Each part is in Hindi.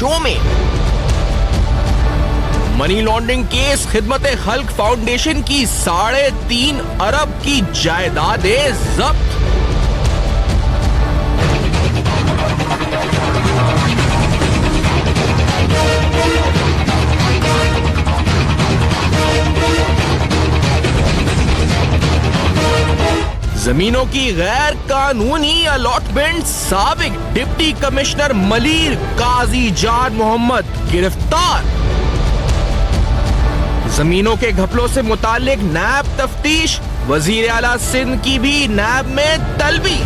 शो में। मनी लॉन्ड्रिंग केस, खिदमत खल्क फाउंडेशन की 3.5 अरब की जायदादें जब्त। जमीनों की गैर कानूनी अलॉटमेंट, साबिक डिप्टी कमिश्नर मलीर काजी जान मोहम्मद गिरफ्तार। जमीनों के घपलों से मुताल्लिक नैब तफ्तीश, वजीर आला सिंध की भी नैब में तलबी।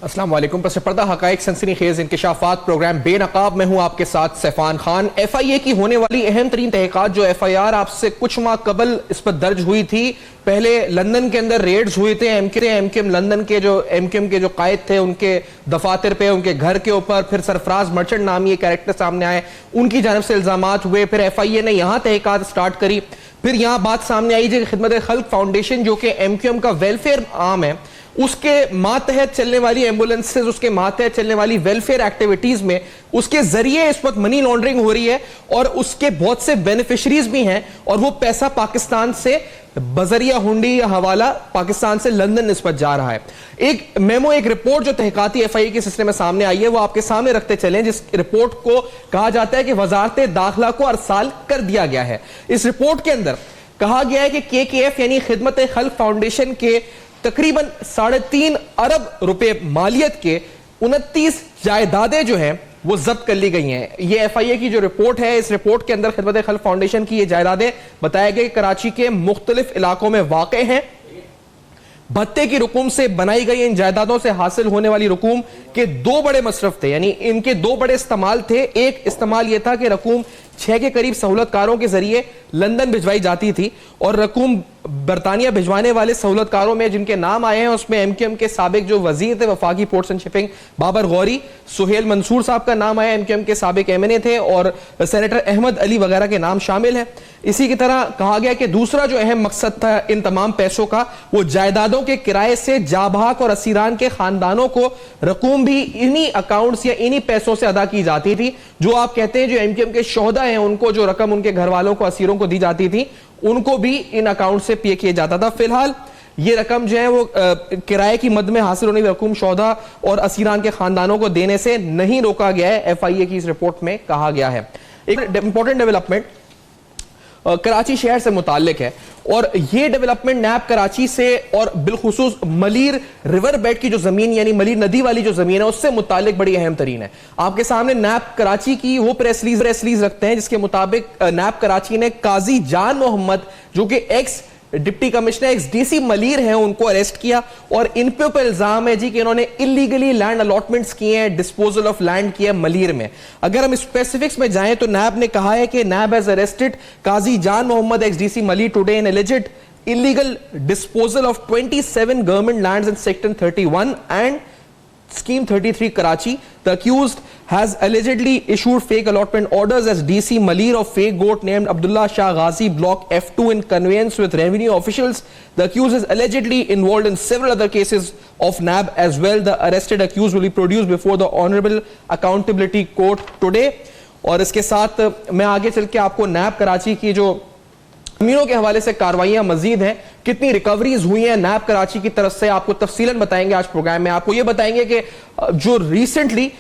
अस्सलाम वालेकुम। पस पर्दा हकाइक सनसनीखेज इंकिशाफात प्रोग्राम बेनकाब में हूँ आपके साथ सैफान खान। FIA की होने वाली अहम तरीन तहकीकात जो FIR आपसे कुछ माह कबल इस पर दर्ज हुई थी। पहले लंदन के अंदर रेड्स हुए थे एमकेएम लंदन के जो एमकेएम के जो कायद थे उनके दफातर पे, उनके घर के ऊपर। फिर सरफराज मर्चेंट नामी एक कैरेक्टर सामने आए, उनकी जानब से इल्जामात हुए। फिर FIA ने यहाँ तहकीकात स्टार्ट करी। फिर यहाँ बात सामने आई कि खिदमत खल्क फाउंडेशन जो कि एमकेएम का वेलफेयर आर्म है, उसके मातहत चलने वाली एम्बुलेंसेज, उसके मातहत चलने वाली वेलफेयर एक्टिविटीज में उसके जरिए इस वक्त मनी लॉन्ड्रिंग हो रही है और उसके बहुत से बेनिफिशरीज भी हैं और वो पैसा पाकिस्तान से बजरिया हुंडी या हवाला पाकिस्तान से लंदन निस्बत जा रहा है। एक मेमो, एक रिपोर्ट जो तहकीकाती FIA के सिलसिले में सामने आई है वो आपके सामने रखते चलें, जिस रिपोर्ट को कहा जाता है कि वजारत दाखिला को अरसाल कर दिया गया है। इस रिपोर्ट के अंदर कहा गया है कि KKF यानी खिदमत खल्क फाउंडेशन के तकरीबन 3.5 अरब रुपए मालियत के 29 जायदादें जो हैं वो जब्त कर ली गई हैं। ये FIA की जो रिपोर्ट है, इस रिपोर्ट के अंदर खिदमत खल्क फाउंडेशन की ये जायदादें बताया गया कि कराची के मुख्तलिफ इलाकों में वाक़ हैं। भत्ते की रकूम से बनाई गई इन जायदादों से हासिल होने वाली रकूम के 2 बड़े मसरफ थे, यानी इनके 2 बड़े इस्तेमाल थे। एक इस्तेमाल यह था कि रकूम 6 के करीब सहूलतकारों के जरिए लंदन भिजवाई जाती थी और रकूम बरतानिया भिजवाने वाले सहूलतकारों में जिनके नाम आए हैं उसमें एमकेएम के साबिक जो वजीर थे वफाकी ports and shipping Babar Ghauri, Suhail Mansoor साहब का नाम आया, एमकेएम के साबिक MNA थे, और सेनेटर अहमद अली वगैरह के नाम शामिल हैं। इसी की तरह कहा गया कि दूसरा जो अहम मकसद था इन तमाम पैसों का, वो जायदादों के किराए से जाबाक और असीरान के खानदानों को रकूम भी इन्हीं अकाउंट्स या इन्हीं पैसों से अदा की जाती थी। जो आप कहते हैं जो एमकेएम के शोहदा हैं उनको जो रकम उनके घर वालों को, असीरों को दी जाती थी, उनको भी इन अकाउंट से पे किया जाता था। फिलहाल ये रकम जो है वो किराए की मद में हासिल होने की रकम शोहदा और असीरान के खानदानों को देने से नहीं रोका गया है, FIA की इस रिपोर्ट में कहा गया है। एक इंपॉर्टेंट डेवलपमेंट कराची शहर से मुताल्लिक है और ये डेवलपमेंट नैब कराची से और बिलखुसूस मलीर रिवर बेड की जो जमीन यानी मलीर नदी वाली जो जमीन है उससे मुताल्लिक बड़ी अहम तरीन है। आपके सामने नैब कराची की वो प्रेस रिलीज रखते हैं जिसके मुताबिक नैब कराची ने काजी जान मोहम्मद जो कि x deputy commissioner XDC Malir हैं उनको अरेस्ट किया और इन पे ऊपर इल्जाम है जी कि इन्होंने इलीगली लैंड अलॉटमेंट्स किए हैं, डिस्पोजल ऑफ लैंड किया मलीर में। अगर हम स्पेसिफिक्स में जाएं तो नैब ने कहा है कि नैब has arrested Qazi Jan Mohammad XDC Malir today in alleged illegal disposal of 27 government lands in Section 31 and Scheme 33 Karachi. The accused has allegedly issued fake allotment orders as DC Maleer of fake goat named Abdullah Shah Ghazi Block F2 in conveyance with revenue officials. The accused is allegedly involved in several other cases of NAB as well. The arrested accused will be produced before the Honorable Accountability Court today. और इसके साथ मैं आगे चल के आपको नैब कराची की जो जमीनों के हवाले से कार्रवाइयां मजीद हैं, कितनी रिकवरीज हुई हैं नैब कराची की तरफ से, आपको तफसीलन बताएंगे आज प्रोग्राम में। आपको ये बताएंगे कि जो रिसेंटली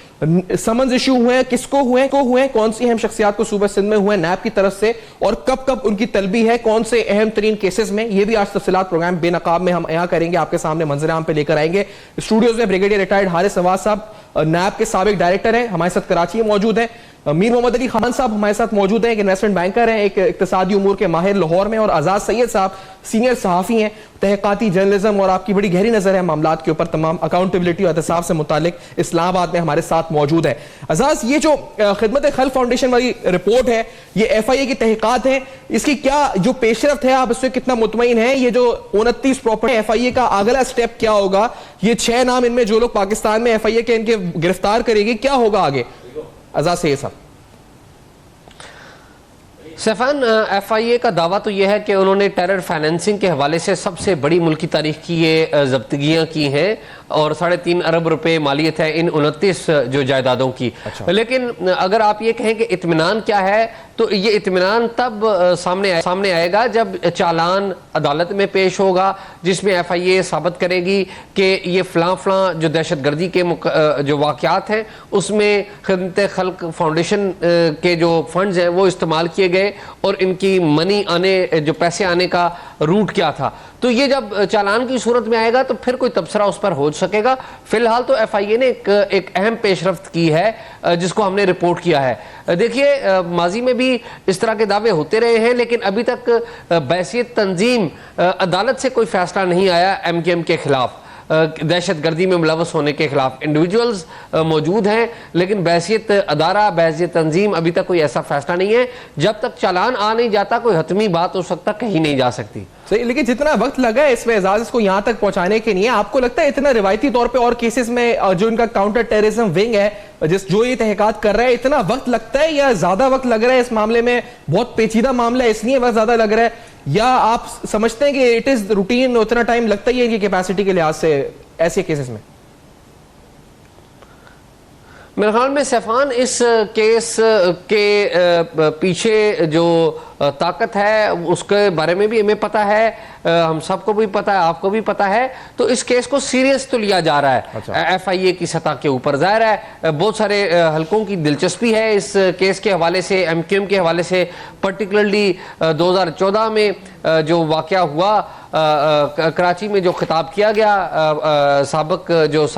समन्स इशू हुए हैं किसको हुए कौन सी अहम शख्सियात को सूबा सिंध में हुए नैब की तरफ से और कब कब उनकी तलबी है, कौन से अहम तरीन केसेस में, ये भी आज तफसीलात प्रोग्राम बेनकाब में हम यहाँ करेंगे, आपके सामने मंजर आम पे लेकर आएंगे। स्टूडियोज में ब्रिगेडियर रिटायर्ड हारिस नवाज साहब नैब के साबिक डायरेक्टर हैं, हमारे साथ कराची में मौजूद हैं। मीर मोहम्मद अली खान साहब हमारे साथ मौजूद हैं, एक इन्वेस्टमेंट बैंकर हैं, एक इक्तिसादी उमूर के माहिर लाहौर में, और आजाद सैयद साहब सीनियर सहाफ़ी हैं, तहक़ाती जर्नलिज्म और आपकी बड़ी गहरी नजर है मामलात के ऊपर, तमाम अकाउंटेबिलिटी और एहतसाब से मुतालिक इस्लामाबाद में हमारे साथ मौजूद है। आजाद, ये जो खिदमत खल्क फाउंडेशन वाली रिपोर्ट है, ये FIA की तहक़ीक़ात है, इसकी क्या जो पेशरफ्त है, आप इससे कितना मुतमईन है? ये जो 29 प्रॉपर्टी FIA का अगला स्टेप क्या होगा? ये 6 नाम इनमें जो लोग पाकिस्तान में FIA के इनके गिरफ्तार करेगी, क्या होगा आगे? आजाद से ये सब सैफान, FIA का दावा तो यह है कि उन्होंने टेरर फाइनेंसिंग के हवाले से सबसे बड़ी मुल्की तारीख की ये जब्तगियाँ की हैं और 3.5 अरब रुपए मालियत है इन 29 जो जायदादों की। लेकिन अगर आप ये कहें कि इत्मीनान क्या है, तो ये इत्मीनान तब सामने आएगा जब चालान अदालत में पेश होगा, जिसमें FIA साबित करेगी कि ये फलां जो दहशतगर्दी के जो वाक़यात हैं उसमें खिदमत खल्क फाउंडेशन के जो फंड्स हैं वो इस्तेमाल किए गए और इनकी जो पैसे आने का रूट क्या था। तो ये जब चालान की सूरत में आएगा तो फिर कोई तबसरा उस पर हो सकेगा। फिलहाल तो FIA ने एक अहम पेशरफ्त की है जिसको हमने रिपोर्ट किया है। देखिए, माजी में भी इस तरह के दावे होते रहे हैं, लेकिन अभी तक बैसियत तंजीम अदालत से कोई फैसला नहीं आया MQM के खिलाफ। दहशतगर्दी में मुलवस होने के खिलाफ इंडिविजुअल्स मौजूद हैं, लेकिन बैसियत अदारा, बैसियत तंजीम अभी तक कोई ऐसा फैसला नहीं है। जब तक चालान आ नहीं जाता कोई हतमी बात उस वक्त तक कहीं नहीं जा सकती। सही, लेकिन जितना वक्त लगा है इसमें एजाज इसको यहाँ तक पहुंचाने के लिए, आपको लगता है इतना रिवायती तौर पे और केसेस में जो इनका काउंटर टेररिज्म विंग है जो ये तहकीकात कर रहा है, इतना वक्त लगता है या ज्यादा वक्त लग रहा है? इस मामले में बहुत पेचीदा मामला है इसलिए वक्त ज्यादा लग रहा है, या आप समझते हैं कि इट इज रूटीन, उतना टाइम लगता ही है इनकी कैपेसिटी के लिहाज से ऐसे केसेस में? मेरे ख्याल में सैफान इस केस के पीछे जो ताकत है उसके बारे में भी हमें पता है, हम सबको भी पता है, आपको भी पता है। तो इस केस को सीरियस तो लिया जा रहा है FIA की सतह के ऊपर। जाहिर है बहुत सारे हलकों की दिलचस्पी है इस केस के हवाले से, MQM के हवाले से। पर्टिकुलरली 2014 में जो वाक़या हुआ कराची में, जो खिताब किया गया साबिक जो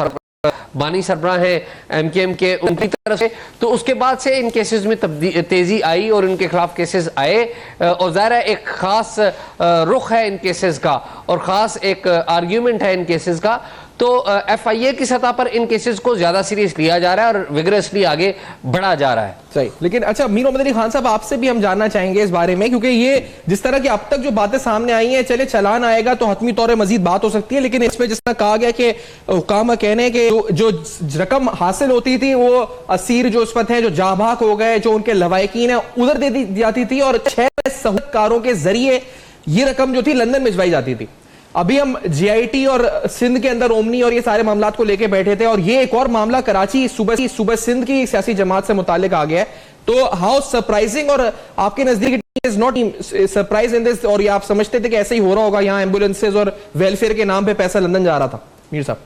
बानी सरबराह हैं MQM के, उनकी तरफ से, तो उसके बाद से इन केसेस में तेजी आई और इनके खिलाफ केसेस आए। और ज़ाहिर है एक खास रुख है इन केसेस का और ख़ास एक आर्ग्यूमेंट है इन केसेस का। तो FIA की सतह पर इन केसेस को ज्यादा सीरियस लिया जा रहा है और विगरसली आगे बढ़ा जा रहा है। सही, लेकिन अच्छा मीर मोहम्मद अली खान साहब, आपसे भी हम जानना चाहेंगे इस बारे में, क्योंकि ये जिस तरह की अब तक जो बातें सामने आई हैं, चले चालान आएगा तो हतमी तौर पर मजीद बात हो सकती है, लेकिन इसमें जिस तरह कहा गया कि हुकाम कहने के जो रकम हासिल होती थी वो असीर जो इस वक्त हैं, जो जाबाक हो गए, जो उनके लवायकीन है, उधर दे दी जाती थी और 6 सहूलतकारों के जरिए ये रकम जो थी लंदन भिजवाई जाती थी। अभी हम GIT और सिंध के अंदर ओमनी और ये सारे मामला को लेके बैठे थे, और ये एक और मामला कराची सुबह सिंध की सियासी जमात से मुतालिक आ गया है। तो हाउ सरप्राइजिंग, और आपके नजदीक is not surprise in this, और ये आप समझते थे कि ऐसे ही हो रहा होगा, यहाँ एम्बुलेंसेज और वेलफेयर के नाम पे पैसा लंदन जा रहा था? मीर साहब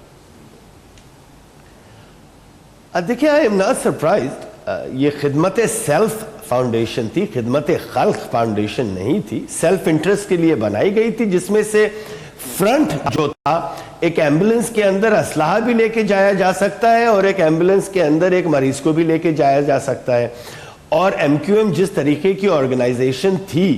देखिए, आई एम नॉट सरप्राइज्ड। ये खिदमत सेल्फ फाउंडेशन थी, खिदमत खल्क फाउंडेशन नहीं थी। सेल्फ इंटरेस्ट के लिए बनाई गई थी, जिसमें से फ्रंट जो था, एक एम्बुलेंस के अंदर असलाह भी लेके जाया जा सकता है और एक एम्बुलेंस के अंदर एक मरीज को भी लेके जाया जा सकता है। और MQM जिस तरीके की ऑर्गेनाइजेशन थी,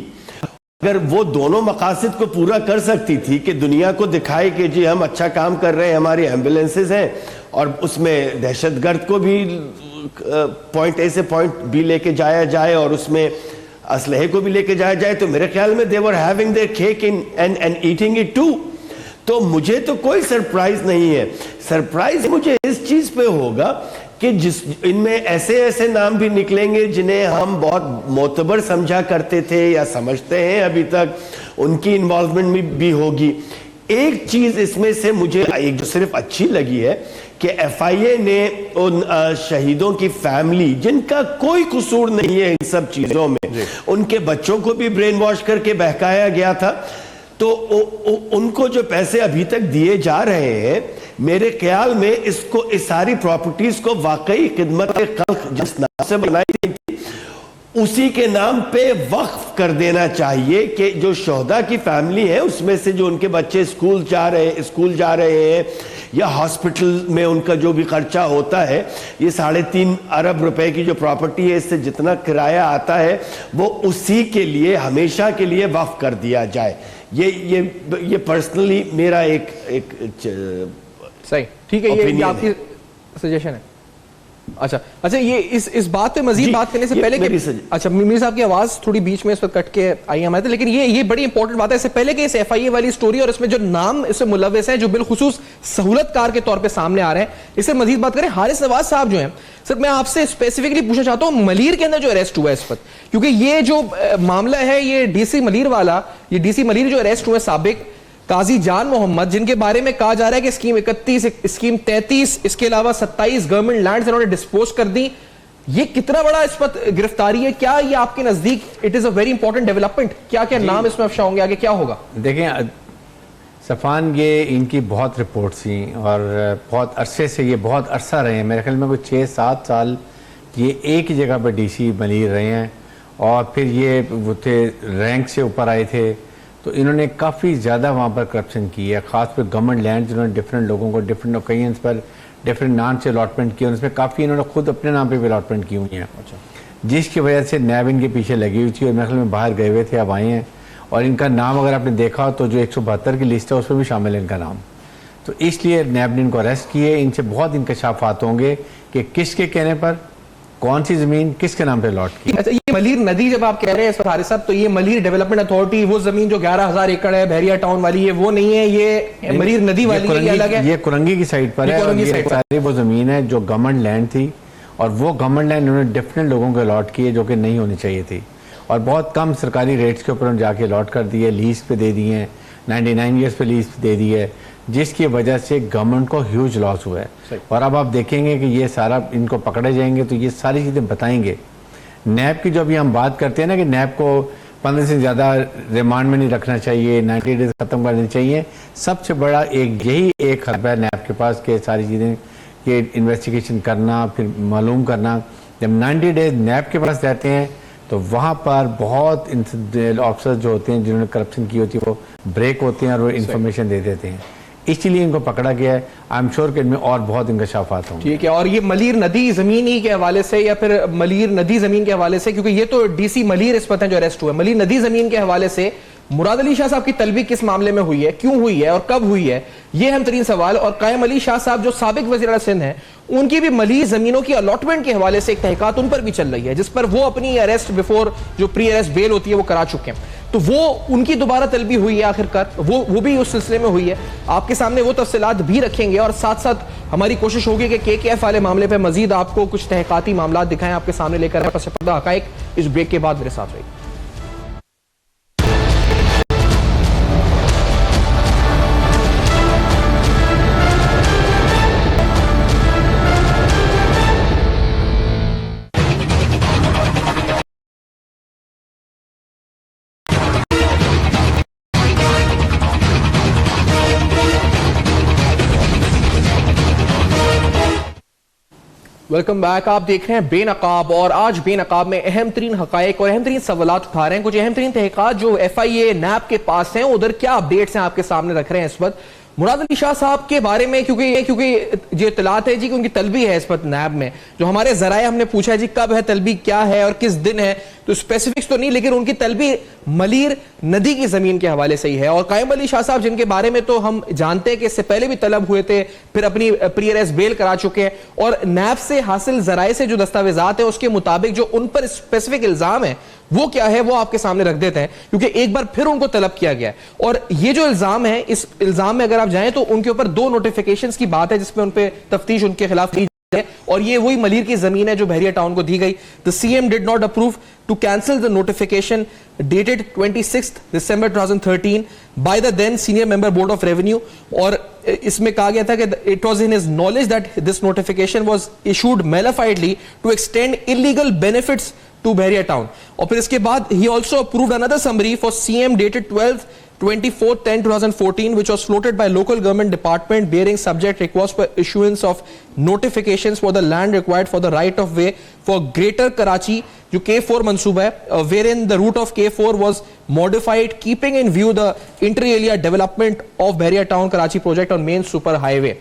अगर वो दोनों मकासद को पूरा कर सकती थी कि दुनिया को दिखाए कि जी हम अच्छा काम कर रहे हैं, हमारी एम्बुलेंसेज हैं, और उसमें दहशतगर्द को भी पॉइंट A से पॉइंट B लेके जाया जाए और उसमें असलहे को भी लेके जाया जाए, तो मेरे ख्याल में they were having their cake in and eating it too. तो मुझे तो कोई सरप्राइज नहीं है। सरप्राइज मुझे इस चीज पे होगा कि जिस इनमें ऐसे नाम भी निकलेंगे जिन्हें हम बहुत मोतबर समझा करते थे या समझते हैं अभी तक, उनकी इन्वॉल्वमेंट भी होगी। एक चीज इसमें से मुझे एक जो सिर्फ अच्छी लगी है कि FIA ने उन शहीदों की फैमिली, जिनका कोई कसूर नहीं है इन सब चीजों में, उनके बच्चों को भी ब्रेन वॉश करके बहकाया गया था, तो उनको जो पैसे अभी तक दिए जा रहे हैं, मेरे ख्याल में इसको, इस सारी प्रॉपर्टीज को वाकई खिदमत खल्क जिस नाम से बनाई गई थी उसी के नाम पे वक्फ कर देना चाहिए कि जो शोहदा की फैमिली है उसमें से जो उनके बच्चे स्कूल जा रहे हैं या हॉस्पिटल में उनका जो भी खर्चा होता है, ये 3.5 अरब रुपए की जो प्रॉपर्टी है, इससे जितना किराया आता है वो उसी के लिए हमेशा के लिए वक्फ कर दिया जाए। ये पर्सनली मेरा एक सही, ठीक है, ये आपकी सजेशन है। अच्छा, ये इस बात पे मजीद बात करने से पहले अच्छा, मीर साहब की आवाज थोड़ी बीच में इस पर कट के आई हमारे, लेकिन ये बड़ी इंपॉर्टेंट बात है। इससे पहले कि इस FIA वाली स्टोरी और इसमें जो नाम इससे मुलव्वस हैं, जो बिलखुसूस सहूलतकार के तौर पे सामने आ रहे हैं, इससे मजीद बात करें, हारिस नवाज साहब जो हैं, सर मैं आपसे स्पेसिफिकली पूछना चाहता हूं, मलीर के अंदर जो अरेस्ट हुआ है इस वक्त, क्योंकि ये जो मामला है ये DC मलीर वाला, ये DC मलीर जो अरेस्ट हुए साबिक, काजी जान मोहम्मद, जिनके बारे में कहा जा रहा है कि स्कीम 31, स्कीम 33, इसके अलावा 27 गवर्नमेंट लैंड्स इन्होंने डिस्पोज कर दी। ये कितना बड़ा इस पर गिरफ्तारी है? क्या ये आपके नजदीक it is a very important development? क्या क्या नाम इसमें अफशा होंगे, आगे क्या होगा? देखें सफ़ान, ये इनकी बहुत रिपोर्ट्स थी और बहुत अरसे से, ये बहुत अरसा रहे हैं, मेरे ख्याल में कोई 6-7 साल ये एक ही जगह पर डीसी मलीर रहे हैं और फिर ये वो थे रैंक से ऊपर आए थे, तो इन्होंने काफ़ी ज़्यादा वहाँ पर करप्शन की है। ख़ास पर गवर्नमेंट लैंड जिन्होंने डिफरेंट लोगों को डिफरेंट ओकेजन्स पर डिफरेंट नाम से अलॉटमेंट की, उसमें काफ़ी इन्होंने खुद अपने नाम पे भी अलॉटमेंट की हुई हैं। अच्छा। जिसकी वजह से नैब इनके पीछे लगी हुई थी और मेरे ख्याल में बाहर गए हुए थे, अब आए हैं और इनका नाम अगर आपने देखा तो जो 172 की लिस्ट है उसमें भी शामिल है इनका नाम। तो इसलिए नैब ने इनको अरेस्ट किए। इनसे बहुत इंकशाफात होंगे कि किसके कहने पर कौन सी जमीन किसके नाम पे लॉट की। अच्छा, ये मलीर नदी जब आप कह रहे हैं हारिस साहब, तो ये मलीर डेवलपमेंट अथॉरिटी, वो जमीन जो 11,000 एकड़ है बहरिया टाउन वाली, ये वो नहीं है, ये मलीर नदी वाली है, ये अलग है? ये कुरंगी की साइड पर है और ये सारी वो जमीन है जो गवर्नमेंट लैंड थी और वो गवर्नमेंट लैंड उन्होंने डिफरेंट लोगों को अलॉट किए जो कि नहीं होनी चाहिए थी और बहुत कम सरकारी रेट्स के ऊपर हम जाके अलॉट कर दिए, लीज पे दे दिए हैं, 99 ईयर्स पे लीज दे दी है, जिसकी वजह से गवर्नमेंट को ह्यूज लॉस हुआ है। और अब आप देखेंगे कि ये सारा इनको पकड़े जाएंगे तो ये सारी चीज़ें बताएंगे। नैब की जो अभी हम बात करते हैं ना कि नैब को 15 से ज़्यादा रिमांड में नहीं रखना चाहिए, 90 डेज ख़त्म कर देनी चाहिए, सबसे बड़ा यही एक हरबा है नैब के पास कि सारी चीज़ें कि इन्वेस्टिगेशन करना, फिर मालूम करना। जब 90 डेज नैब के पास रहते हैं तो वहाँ पर बहुत ऑफिसर्स जो होते हैं जिन्होंने करप्शन की होती है वो ब्रेक होते हैं और वो इन्फॉर्मेशन दे देते हैं, इसलिए इनको पकड़ा गया है। आई एम श्योर कि इनमें और बहुत इंकशाफात होंगे। ठीक है। और ये मलीर नदी जमीन ही के हवाले से या फिर मलीर नदी जमीन के हवाले से, क्योंकि ये तो डीसी मलीर इस पता जो अरेस्ट हुए, मलीर नदी जमीन के हवाले से मुराद अली शाह साहब की तलबी किस मामले में हुई है, क्यों हुई है और कब हुई है, ये अहम तरीन सवाल। और कायम अली शाह साहब जो साबिक वज़ीर सिंध हैं, उनकी भी मलीर जमीनों की अलॉटमेंट के हवाले से एक तहकीकात उन पर भी चल रही है, जिस पर वो अपनी अरेस्ट बिफोर जो प्री अरेस्ट बेल होती है वो करा चुके हैं। तो वो उनकी दोबारा तलबी हुई है आखिरकार, वो भी उस सिलसिले में हुई है। आपके सामने वो तफसीलात भी रखेंगे और साथ साथ हमारी कोशिश होगी कि KKF वाले मामले पर मजीद आपको कुछ तहकीकाती मामला दिखाएं, आपके सामने लेकर पस पर्दा हकाइक। इस ब्रेक के बाद मेरे साथ रहिए। Welcome back. आप देख रहे हैं बेनकाब और आज बेनकाब में अहम तरीन हकायक और अहम तरीन सवालात उठा रहे हैं। कुछ अहम तरीन तहकीकात जो FIA नैब के पास हैं, उधर क्या अपडेट्स हैं आपके सामने रख रहे हैं इस वक्त। मुराद अली शाह साहब के बारे में क्योंकि जो इतलात है जी कि उनकी तलबी है इस वक्त नैब में, जो हमारे जराए हमने पूछा है जी कब है तलबी, क्या है और किस दिन है, तो स्पेसिफिक्स तो नहीं, लेकिन उनकी तलबी मलीर नदी की जमीन के हवाले से ही है। और कायम अली शाह साहब जिनके बारे में तो हम जानते हैं कि इससे पहले भी तलब हुए थे, फिर अपनी प्री अरेस्ट बेल करा चुके हैं और नैब से हासिल जराए से जो दस्तावेजात है उसके मुताबिक जो उन पर स्पेसिफिक इल्जाम है वो क्या है वो आपके सामने रख देते हैं, क्योंकि एक बार फिर उनको तलब किया गया है। और ये जो इल्जाम है, इस इल्जाम में अगर आप जाएं तो उनके ऊपर 2 नोटिफिकेशंस की बात है जिसमें उन पे तफ्तीश उनके खिलाफ की है और ये वही मलीर की जमीन है जो बहरिया टाउन को दी गई। The CM did not approve to cancel the notification dated 26 December 2013 by the then senior member board of revenue. और इसमें कहा गया था कि it was in his knowledge that this notification was issued malafidely to extend illegal benefits to Bahria town. और फिर इसके बाद he also approved another summary for CM dated 24/10/2014 which was floated by local government department bearing subject request for issuance of notifications for the land required for the right of way for Greater Karachi जो K4 मंसूबा है, wherein the route of K4 was modified keeping in view the inter alia development of Bahria Town Karachi project on main super highway।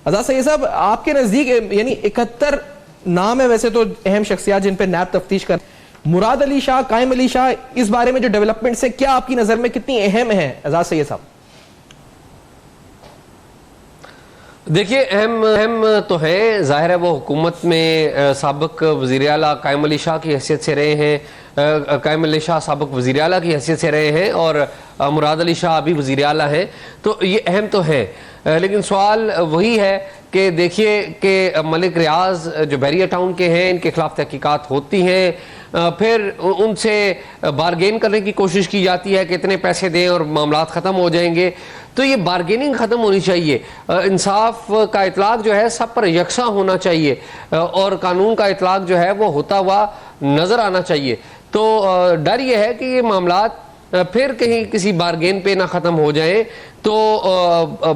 आजाद सैयद साहब, आपके नजदीक यानी 71 नाम है वैसे तो अहम शख्सियात जिन पर नैब तफ्तीश कर, मुराद अली शाह, कायम अली शाह, इस बारे में जो डेवलपमेंट्स है क्या आपकी नजर में कितनी अहम है आजाद सैयद साहब? देखिए अहम तो है, जाहिर है वो हुकूमत में साबिक वज़ीर आला कायम अली शाह की हैसियत से रहे हैं, कायम अली शाह साबिक वज़ीर आला की हैसियत से रहे हैं और मुराद अली शाह अभी वज़ीर आला हैं, तो ये अहम तो है। लेकिन सवाल वही है कि देखिए कि मलिक रियाज जो बैरिया टाउन के हैं, इनके खिलाफ तहकीकात होती हैं, फिर उनसे बारगेन करने की कोशिश की जाती है कि इतने पैसे दें और मामला ख़त्म हो जाएंगे। तो ये बारगेनिंग ख़त्म होनी चाहिए, इंसाफ का इतलाक जो है सब पर यकसा होना चाहिए और कानून का इतलाक जो है वो होता हुआ नज़र आना चाहिए। तो डर ये है कि ये मामलात फिर कहीं किसी बारगेन पे ना ख़त्म हो जाए। तो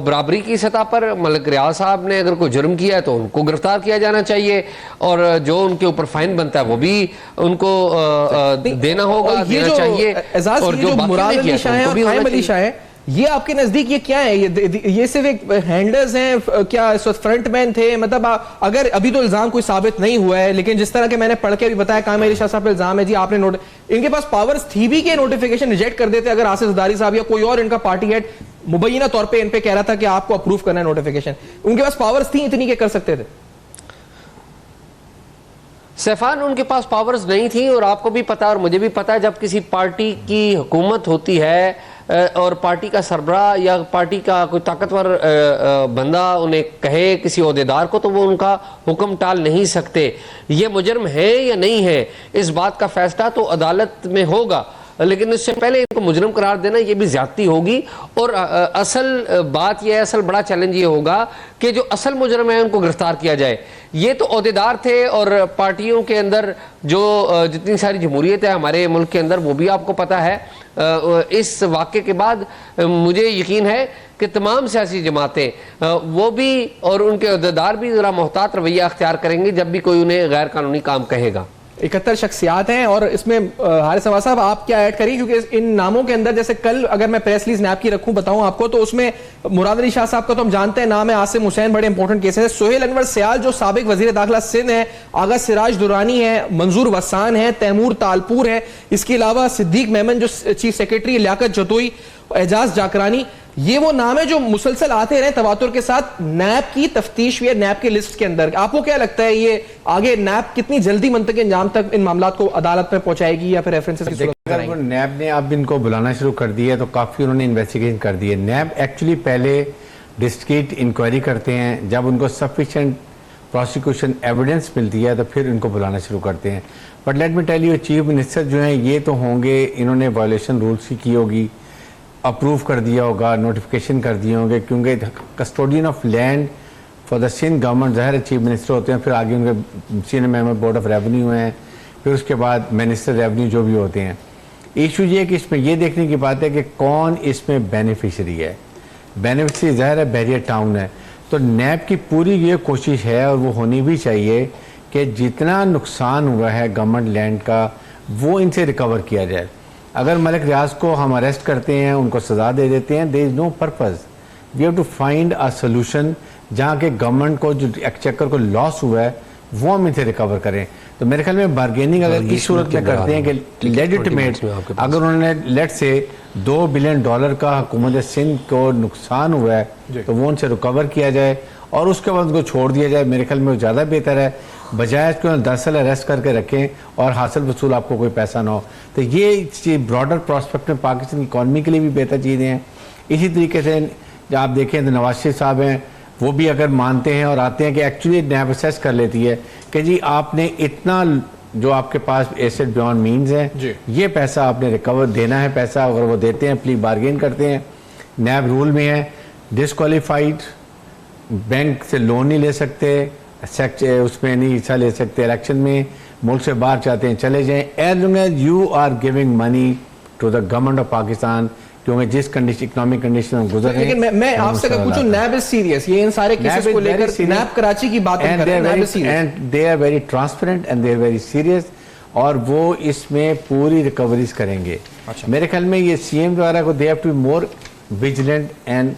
बराबरी की सतह पर मलिक रियाज साहब ने अगर कोई जुर्म किया है तो उनको गिरफ्तार किया जाना चाहिए और जो उनके ऊपर फाइन बनता है वो भी उनको देना होगा, देना चाहिए। और जो मुराद अली शाह है और कायम अली शाह है, ये आपके नजदीक ये क्या है? ये सिर्फ एक हैंडलर्स हैं क्या? इस वक्त फ्रंटमैन थे? मतलब अगर अभी तो इल्जाम कोई साबित नहीं हुआ है, लेकिन जिस तरह के मैंने पढ़ के अभी बताया कायम अली शाह साहब पे इल्जाम है जी, आपने इनके पास पावर्स थी भी कि नोटिफिकेशन रिजेक्ट कर देते अगर आसिफ ज़रदारी साहब या कोई और इनका पार्टी हेड मुबैना तौर पे इन पे कह रहा था कि आपको अप्रूव करना है नोटिफिकेशन, उनके पास पावर्स थी इतनी के कर सकते थे? सैफान, उनके पास पावर्स नहीं थी और आपको भी पता और मुझे भी पता है, जब किसी पार्टी की हुकूमत होती है और पार्टी का सरबराह या पार्टी का कोई ताकतवर बंदा उन्हें कहे किसी ओहदेदार को, तो वो उनका हुक्म टाल नहीं सकते। ये मुजर्म है या नहीं है, इस बात का फैसला तो अदालत में होगा, लेकिन इससे पहले इनको मुजरिम करार देना ये भी ज्यादती होगी। और असल बात यह है, असल बड़ा चैलेंज ये होगा कि जो असल मुजरिम है उनको गिरफ्तार किया जाए। ये तो ओहदेदार थे और पार्टियों के अंदर जो जितनी सारी जमहूरियत है हमारे मुल्क के अंदर, वो भी आपको पता है। इस वाक़े के बाद मुझे यकीन है कि तमाम सियासी जमातें वो भी और उनके ओहदेदार भी ज़रा मोहतात रवैया अख्तियार करेंगे जब भी कोई उन्हें गैर कानूनी काम कहेगा। 71 शख्सियात हैं और इसमें हारिस नवाज साहब आप क्या ऐड करें, क्योंकि इन नामों के अंदर जैसे कल अगर मैं प्रेस रिलीज नैब की रखूं बताऊं आपको, तो उसमें मुराद अली शाह साहब का तो हम जानते हैं नाम है, आसिम हुसैन बड़े इंपॉर्टेंट केसेस है, सोहेल अनवर सयाल जो साबिक वजीर दाखिला सिंध है, आगा सिराज दुरानी है, मंजूर वसान है, तैमूर तालपुर है, इसके अलावा सिद्दीक मेमन जो चीफ सेक्रेटरी, लियाकत जतोई, एजाज जाकरानी, ये वो नाम है जो मुसलसल आते रहे तवातुर के साथ नैब की तफ्तीश या नैब की लिस्ट के अंदर। आपको क्या लगता है ये आगे नैब कितनी जल्दी मंतक़ी अंजाम तक इन मामलात को अदालत में पहुंचाएगी या फिर रेफरेंसेस की सूरत में? अगर नैब ने अब इनको बुलाना शुरू कर दिया तो काफ़ी उन्होंने इन्वेस्टिगेशन कर दी है। नैब एक्चुअली पहले डिस्ट्रिक्ट इंक्वायरी करते हैं, जब उनको सफिशिएंट प्रोसिक्यूशन एविडेंस मिलती है तो फिर इनको बुलाना शुरू करते हैं। But let me tell you, chief minister जो हैं ये तो होंगे, इन्होंने वायलेशन रूल्स की होगी, अप्रूव कर दिया होगा, नोटिफिकेशन कर दिए होंगे, क्योंकि custodian of land for the Sindh government ज़ाहिर चीफ मिनिस्टर होते हैं, फिर आगे उनके senior member board of revenue हैं, फिर उसके बाद मिनिस्टर रेवेन्यू जो भी होते हैं। इशू ये है कि इसमें ये देखने की बात है कि कौन इसमें बेनिफिशरी है। बेनिफिशरी ज़ाहिर है बैरिया टाउन है, तो नैब की पूरी ये कोशिश है और वो होनी भी चाहिए कि जितना नुकसान हुआ है गवर्नमेंट लैंड का वो इनसे रिकवर किया जाए। अगर मलिक रियाज को हम अरेस्ट करते हैं, उनको सज़ा दे देते हैं, there is no purpose, we have to find a solution जहाँ के गवर्नमेंट को जो एक्सचेकर को लॉस हुआ है वो हम इनसे रिकवर करें। तो मेरे ख्याल में बारगेनिंग अगर इस सूरत में करते हैं कि लेजिटिमेट, अगर उन्होंने लेट से $2 बिलियन का हुकूमत सिंध को नुकसान हुआ है तो वो उनसे रिकवर किया जाए और उसके बाद उनको छोड़ दिया जाए, मेरे ख्याल में वो ज़्यादा बेहतर है, बजाय इसको 10 साल अरेस्ट करके रखें और हासिल वसूल आपको कोई पैसा ना हो। तो ये ब्रॉडर प्रोस्पेक्ट में पाकिस्तान की इकॉनमी के लिए भी बेहतर चीज़ें हैं। इसी तरीके से जब आप देखें तो नवाज शरीफ साहब हैं, वो भी अगर मानते हैं और आते हैं कि एक्चुअली नैब असेस कर लेती है कि जी आपने इतना जो आपके पास एसेट बियॉन्ड मीन्स है, ये पैसा आपने रिकवर देना है, पैसा अगर वो देते हैं, प्ली बार्गेन करते हैं, नैब रूल में है डिसक्वालीफाइड, बैंक से लोन नहीं ले सकते, उसमें नहीं हिस्सा ले सकते, इलेक्शन में मुल्क से बाहर चाहते हैं चले जाएं, as long as you are giving money to the government of Pakistan, क्योंकि जिस इकोनॉमिक कंडीशन में गुजर रहे हैं। लेकिन मैं आपसे अगर पूछूं, नैब इज सीरियस, ये इन सारे केसेस को लेकर नैब कराची की बात कर रहे हैं, NAB is serious and they are very transparent and they are very serious, और वो इसमें पूरी रिकवरीज करेंगे। मेरे ख्याल में ये सीएम द्वारा को they have to be more vigilant and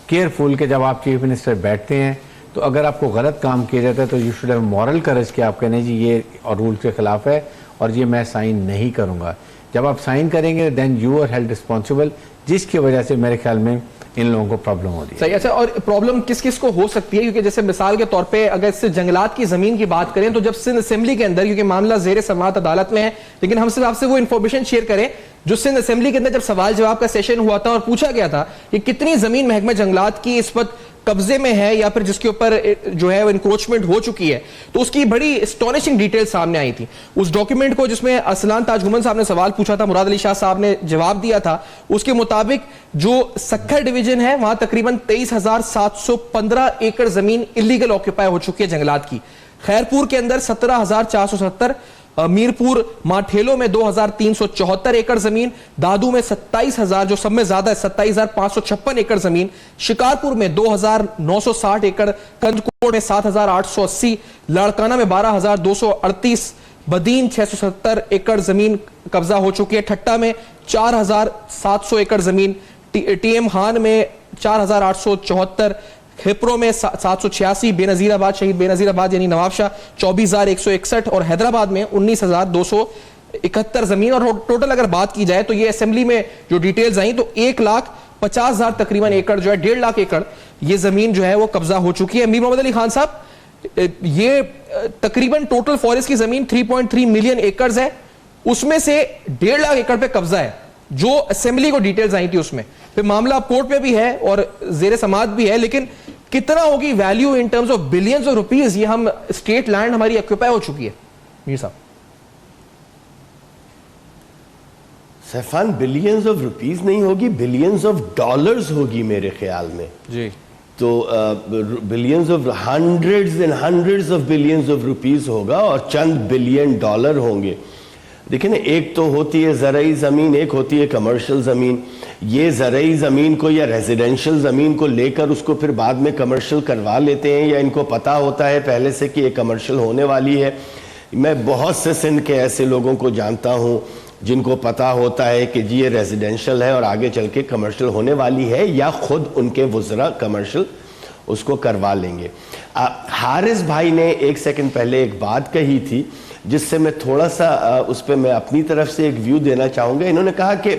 careful कि जब आप चीफ मिनिस्टर बैठते हैं तो अगर आपको गलत काम किया जाता है तो you should have moral courage कि आप कहने जी ये और रूल के खिलाफ है और ये मैं साइन नहीं करूँगा। जब आप साइन करेंगे then you are held responsible, जिसकी वजह से मेरे ख्याल में इन लोगों को प्रॉब्लम हो रही है। सही, अच्छा, और प्रॉब्लम किस किस को हो सकती है? क्योंकि जैसे मिसाल के तौर पे अगर इससे जंगलात की जमीन की बात करें तो जब सिंध असेंबली के अंदर, क्योंकि मामला जेर समाअत अदालत में है, लेकिन हम सिर्फ आपसे वो इन्फॉर्मेशन शेयर करें जो सिंध असेंबली के अंदर जब सवाल जवाब का सेशन हुआ था और पूछा गया था कि कितनी जमीन महकमा जंगलात की इस वक्त कब्जे में है या फिर जिसके ऊपर जो है वो इंक्रोचमेंट हो चुकी है, तो उसकी बड़ी एस्टॉनिशिंग डिटेल सामने आई थी। उस डॉक्यूमेंट को जिसमें असलान ताजगुमन साहब ने सवाल पूछा था, मुराद अली शाह साहब ने जवाब दिया था, उसके मुताबिक जो सक्खर डिवीजन है वहां तकरीबन 23,715 एकड़ जमीन इलीगल ऑक्यूपाई हो चुकी है जंगलात की। खैरपुर के अंदर 17,470, मीरपुर माठेलो में 2,374 एकड़ जमीन, दादू में 27,000 जो सब में ज्यादा है 27,556 एकड़ जमीन, शिकारपुर में 2,960 एकड़, कंदकोट में 7,880, लाड़काना में 12,238, बदीन 670 एकड़ जमीन कब्जा हो चुकी है, ठट्टा में 4,700 एकड़ जमीन, टीएम खान में 4,874, खिप्रो में 786, बेनजीराबाद शहीद बेनजीराबाद यानी नवाबशाह 24,161 और हैदराबाद में 19,271 जमीन। और टोटल अगर बात की जाए तो ये असेंबली में जो डिटेल्स आई तो 1,50,000 तकरीबन एकड़ जो है 1.5 लाख एकड़ ये जमीन जो है वो कब्जा हो चुकी है। मीर मोहम्मद अली खान साहब, ये तकरीबन टोटल फॉरेस्ट की जमीन 3.3 मिलियन एकड़ है, उसमें से 1.5 लाख एकड़ पे कब्जा है जो असेंबली को डिटेल्स आई थी उसमें। फिर मामला कोर्ट में भी है और जेर समाअत भी है, लेकिन कितना होगी value in terms of billions of rupees, ये हम स्टेट लैंड हमारी ऑक्यूपाई हो चुकी है मीर साहब? सैफान, बिलियंस ऑफ रुपीस नहीं होगी, बिलियंस ऑफ डॉलर्स होगी मेरे ख्याल में जी। तो billions of hundreds and hundreds of billions of rupees होगा और चंद बिलियन डॉलर होंगे। देखिए ना, एक तो होती है ज़रई ज़मीन, एक होती है कमर्शियल ज़मीन। ये ज़रई ज़मीन को या रेजिडेंशियल ज़मीन को लेकर उसको फिर बाद में कमर्शियल करवा लेते हैं, या इनको पता होता है पहले से कि ये कमर्शियल होने वाली है। मैं बहुत से सिंध के ऐसे लोगों को जानता हूँ जिनको पता होता है कि जी ये रेजिडेंशियल है और आगे चल के कमर्शियल होने वाली है, या खुद उनके वुज़रा कमर्शियल उसको करवा लेंगे। हारिस भाई ने एक सेकंड पहले एक बात कही थी जिससे मैं थोड़ा सा उस पर मैं अपनी तरफ से एक व्यू देना चाहूँगा। इन्होंने कहा कि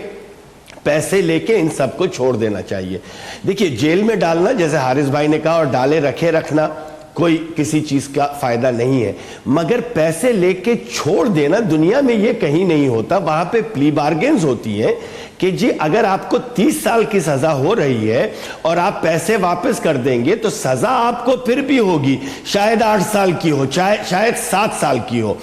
पैसे लेके इन सबको छोड़ देना चाहिए। देखिए, जेल में डालना, जैसे हारिस भाई ने कहा, और डाले रखे रखना कोई किसी चीज़ का फ़ायदा नहीं है, मगर पैसे लेके छोड़ देना दुनिया में ये कहीं नहीं होता। वहाँ पे प्ली बार्गेन्स होती हैं कि जी अगर आपको 30 साल की सज़ा हो रही है और आप पैसे वापस कर देंगे तो सज़ा आपको फिर भी होगी, शायद 8 साल की हो, शायद 7 साल की हो।